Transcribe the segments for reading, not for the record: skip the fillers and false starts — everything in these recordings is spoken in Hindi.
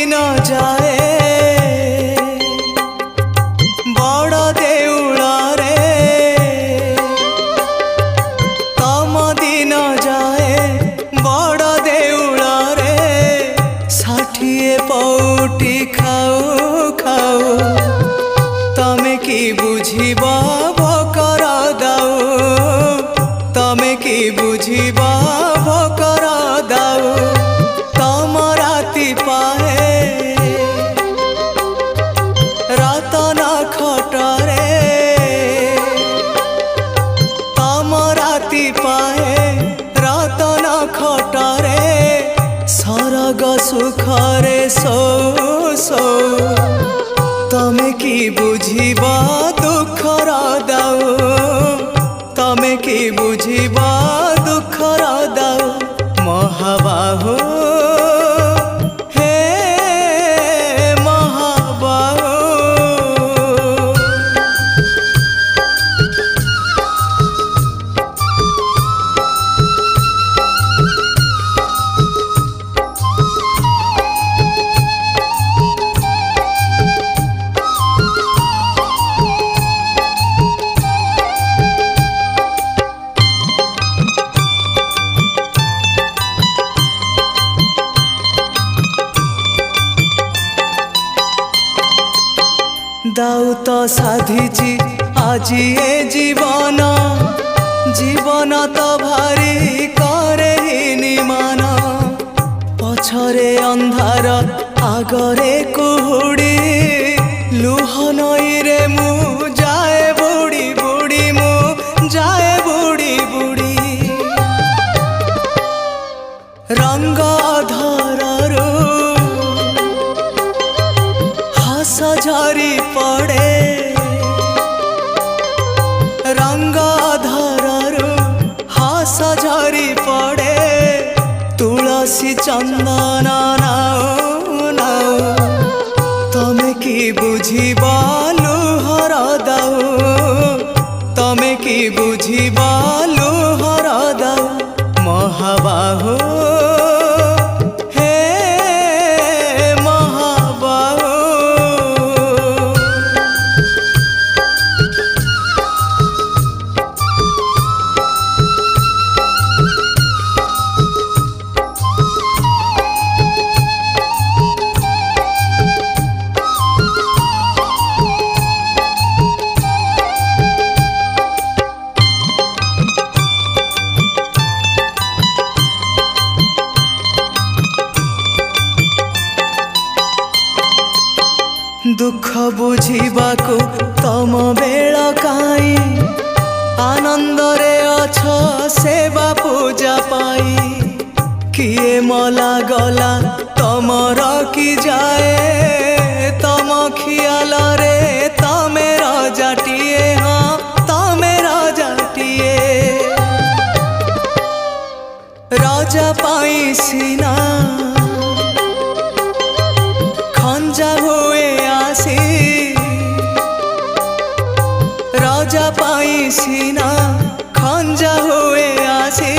दिन जाए बड़ देउल रे तम दिन जाए बड़ देउल रे 60 पौटी खाऊ खाऊ तमे की बुझिबा भकर दाऊ तमे की बुझिबा भकर दाऊ तम राति पाए रतन खटरे तम राति पाए रतन खटरे सरग सुखरे सो सो तमे की बुझिबा दुखर दाऊ तमे की बुझिबा दुखर दाऊ महाबाहु हे महाबाहु दाऊ तो साधिची आजी ए जीवन जीवन तो भारी करे निमान पछरे अंधार आगरे कुहुड़ी लुह नई रे मु जाए बुड़ी बुड़ी मु जाए बुड़ी बुड़ी रंग धररू हस झरी पड़े रंग धररू हस झरी पड़े तुलसी चंदन नाऊ नाऊ तमे की बुझिबा लुहर दाऊ तमे की बुझिबा लुहर दाऊ महाबाहु दुख बुझिबाकु तम बेल काई आनंद रे अछ सेवा पूजा पाई किए मला गला तम रखी जाए तम खियाल रे तमे रजाटिए हाँ तमे रजाटिए राजा पाई सीना खंजा हुए आसी राजा पाई सीना खंजा हुए आसी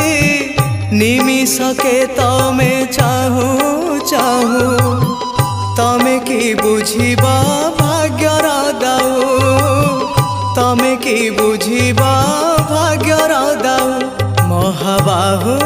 निमिषके तमे चाहू चाहू तमे की बुझिबा भाग्यर दाऊ तमे की बुझिबा भाग्यर दाऊ महाबाहु।